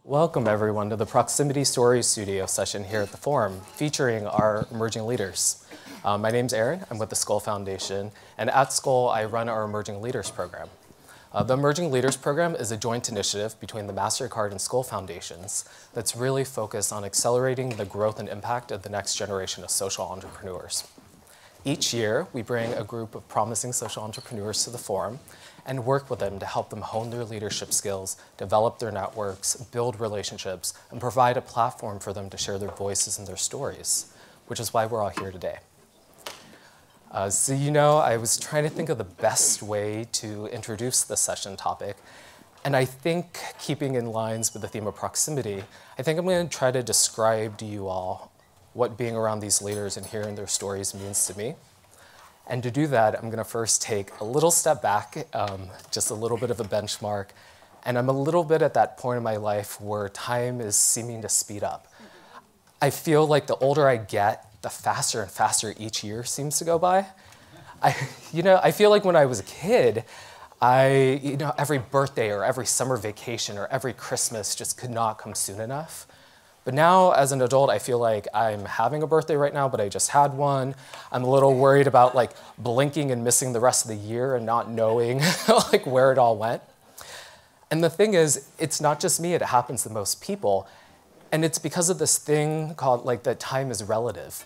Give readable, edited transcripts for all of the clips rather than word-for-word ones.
Welcome everyone to the Proximity Stories Studio session here at the Forum, featuring our emerging leaders. My name's Aaron, I'm with the Skoll Foundation, and at Skoll I run our Emerging Leaders Program. The Emerging Leaders Program is a joint initiative between the MasterCard and Skoll Foundations that's really focused on accelerating the growth and impact of the next generation of social entrepreneurs. Each year, we bring a group of promising social entrepreneurs to the Forum and work with them to help them hone their leadership skills, develop their networks, build relationships, and provide a platform for them to share their voices and their stories, which is why we're all here today. I was trying to think of the best way to introduce the session topic, and I think, keeping in lines with the theme of proximity, I think I'm going to try to describe to you all what being around these leaders and hearing their stories means to me. And to do that, I'm going to first take a little step back, just a little bit of a benchmark, and I'm a little bit at that point in my life where time is seeming to speed up. I feel like the older I get, the faster and faster each year seems to go by. I feel like when I was a kid, every birthday or every summer vacation or every Christmas just could not come soon enough. But now, as an adult, I feel like I'm having a birthday right now, but I just had one. I'm a little worried about blinking and missing the rest of the year and not knowing where it all went. And the thing is, it's not just me, it happens to most people. And it's because of this thing called that time is relative.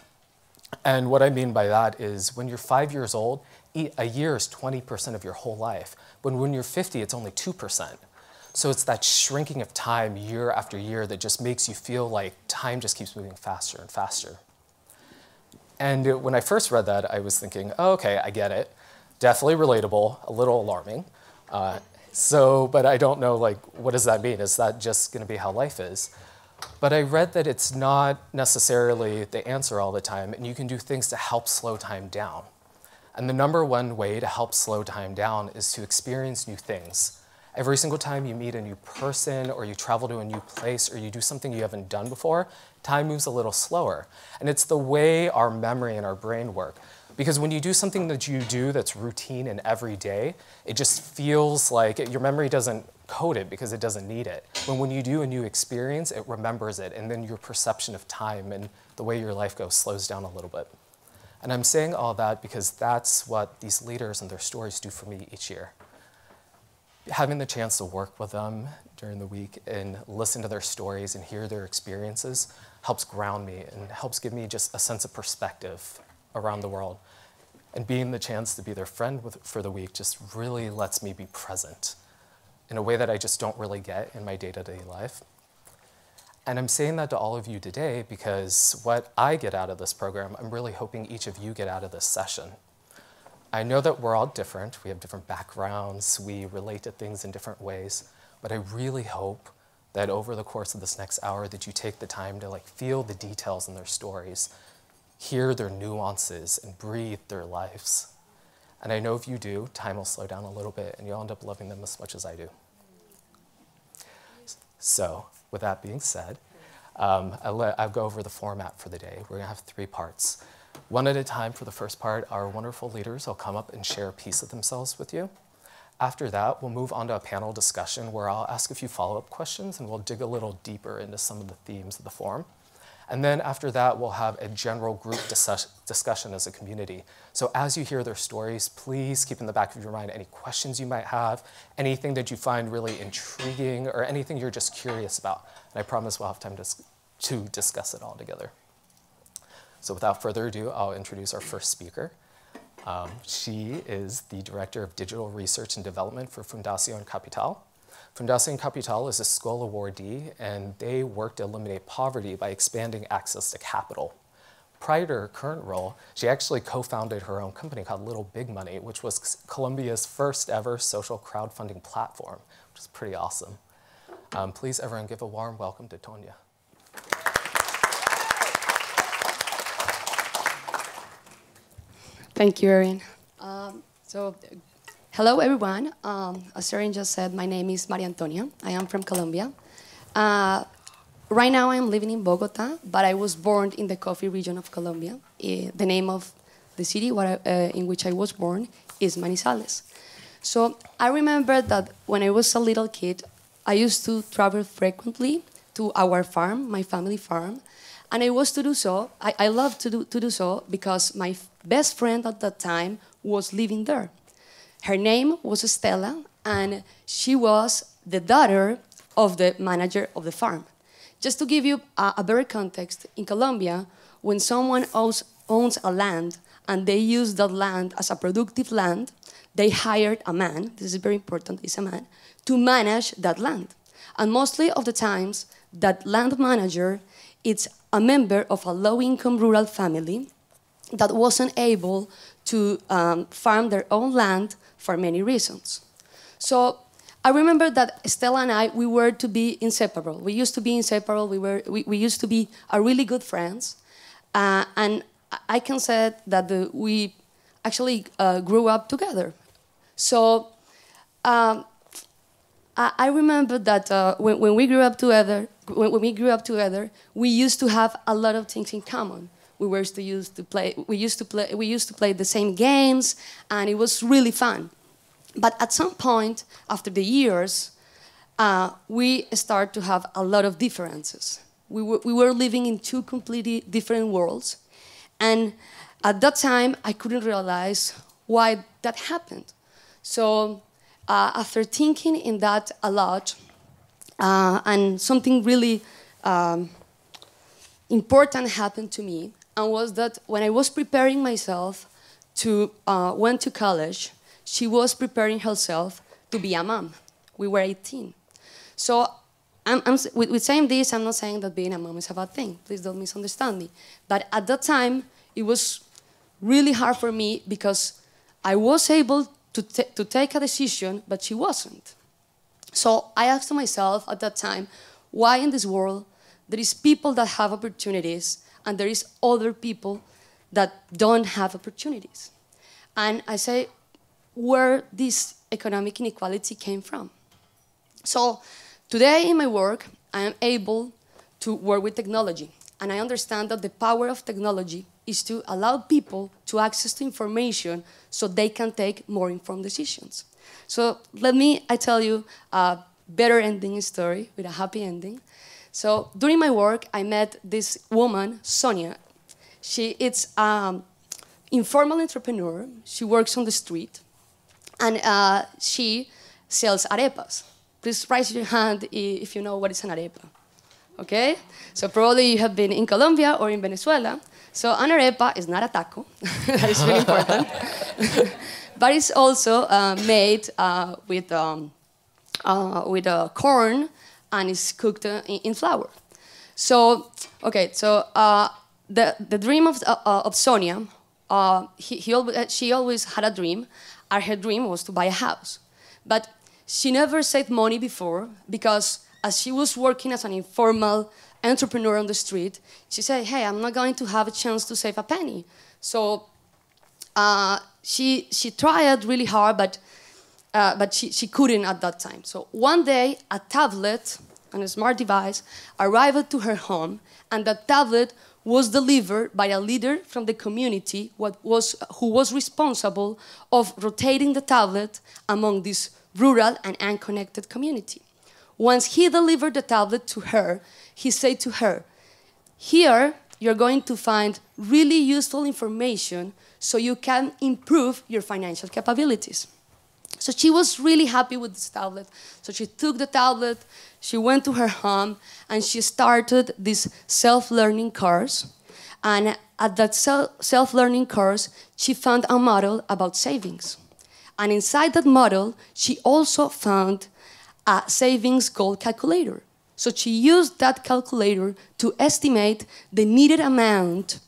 And what I mean by that is when you're 5 years old, a year is 20% of your whole life. But when you're 50, it's only 2%. So it's that shrinking of time year after year that just makes you feel like time just keeps moving faster and faster. And when I first read that, I was thinking, oh, okay, I get it. Definitely relatable, a little alarming. But I don't know, what does that mean? Is that just going to be how life is? But I read that it's not necessarily the answer all the time, and you can do things to help slow time down. And the #1 way to help slow time down is to experience new things. Every single time you meet a new person or you travel to a new place or you do something you haven't done before, time moves a little slower. And it's the way our memory and our brain work. Because when you do something that you do that's routine and everyday, it just feels like your memory doesn't code it because it doesn't need it. But when you do a new experience, it remembers it, and then your perception of time and the way your life goes slows down a little bit. And I'm saying all that because that's what these leaders and their stories do for me each year. Having the chance to work with them during the week and listen to their stories and hear their experiences helps ground me and helps give me just a sense of perspective around the world. And being the chance to be their friend for the week just really lets me be present in a way that I just don't really get in my day-to-day life. And I'm saying that to all of you today because what I get out of this program, I'm really hoping each of you get out of this session. I know that we're all different, we have different backgrounds, we relate to things in different ways, but I really hope that over the course of this next hour that you take the time to feel the details in their stories, hear their nuances, and breathe their lives. And I know if you do, time will slow down a little bit and you'll end up loving them as much as I do. So, with that being said, I'll go over the format for the day. We're gonna have 3 parts. One at a time for the first part, our wonderful leaders will come up and share a piece of themselves with you. After that, we'll move on to a panel discussion where I'll ask a few follow-up questions and we'll dig a little deeper into some of the themes of the forum. And then after that, we'll have a general group discussion as a community. So as you hear their stories, please keep in the back of your mind any questions you might have, anything that you find really intriguing, or anything you're just curious about. And I promise we'll have time to discuss it all together. So without further ado, I'll introduce our first speaker. She is the Director of Digital Research and Development for Fundación Capital. Fundación Capital is a Skoll awardee, and they work to eliminate poverty by expanding access to capital. Prior to her current role, she actually co-founded her own company called LittleBigMoney, which was Colombia's first ever social crowdfunding platform, which is pretty awesome. Please, everyone, give a warm welcome to Tonya. Thank you, Erin. Hello, everyone. As Erin just said, my name is Maria Antonia. I am from Colombia. Right now, I am living in Bogota, but I was born in the coffee region of Colombia. The name of the city in which I was born is Manizales. So I remember that when I was a little kid, I used to travel frequently to our farm, my family farm, and I was to do so. I love to do so because my best friend at that time was living there. Her name was Estela, and she was the daughter of the manager of the farm. Just to give you a better context, in Colombia, when someone owns a land and they use that land as a productive land, they hired a man, this is very important, it's a man, to manage that land. And mostly of the times, that land manager is a member of a low-income rural family that wasn't able to farm their own land for many reasons. So I remember that Estela and I, we were to be inseparable. We used to be inseparable. We used to be really good friends. And I can say that we actually grew up together. So I remember that when we grew up together, we used to have a lot of things in common. We used to play the same games, and it was really fun. But at some point, after the years, we started to have a lot of differences. We were living in two completely different worlds. And at that time, I couldn't realize why that happened. So after thinking in that a lot, and something really important happened to me, and was that when I was preparing myself to went to college, she was preparing herself to be a mom. We were 18. So with saying this, I'm not saying that being a mom is a bad thing. Please don't misunderstand me. But at that time, it was really hard for me because I was able to take a decision, but she wasn't. So I asked myself at that time, why in this world there is people that have opportunities and there is other people that don't have opportunities? And I say, where this economic inequality came from. So today in my work, I am able to work with technology. And I understand that the power of technology is to allow people to access to information so they can take more informed decisions. So I tell you a better ending story with a happy ending. So during my work, I met this woman, Sonia. She is an informal entrepreneur. She works on the street. And she sells arepas. Please raise your hand if you know what is an arepa. Okay? So probably you have been in Colombia or in Venezuela. So an arepa is not a taco. That is really important. But it's also made with corn and is cooked in flour. So, okay, so the dream of Sonia, she always had a dream. And her dream was to buy a house. But she never saved money before because as she was working as an informal entrepreneur on the street, she said, hey, I'm not going to have a chance to save a penny. So she tried really hard, but she couldn't at that time. So one day, a tablet and a smart device arrived to her home, and that tablet was delivered by a leader from the community who was responsible of rotating the tablet among this rural and unconnected community. Once he delivered the tablet to her, he said to her, here you're going to find really useful information so you can improve your financial capabilities. So she was really happy with this tablet. So she took the tablet, she went to her home, and she started this self-learning course. And at that self-learning course, she found a model about savings. And inside that model, she also found a savings goal calculator. So she used that calculator to estimate the needed amount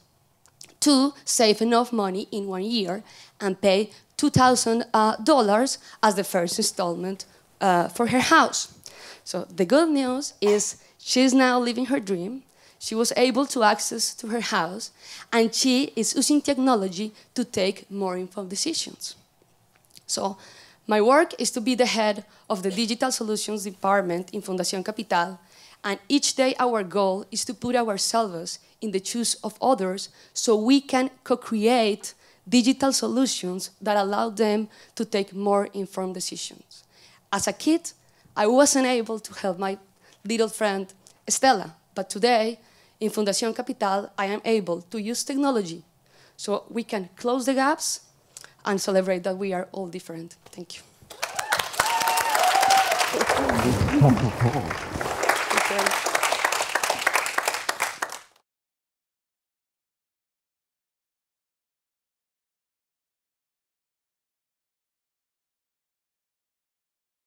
to save enough money in 1 year and pay $2,000 as the first installment for her house. So the good news is she's now living her dream. She was able to access to her house, and she is using technology to take more informed decisions. So my work is to be the head of the Digital Solutions Department in Fundación Capital, and each day our goal is to put ourselves in the shoes of others so we can co-create digital solutions that allow them to take more informed decisions. As a kid, I wasn't able to help my little friend Estela. But today, in Fundación Capital, I am able to use technology so we can close the gaps and celebrate that we are all different. Thank you.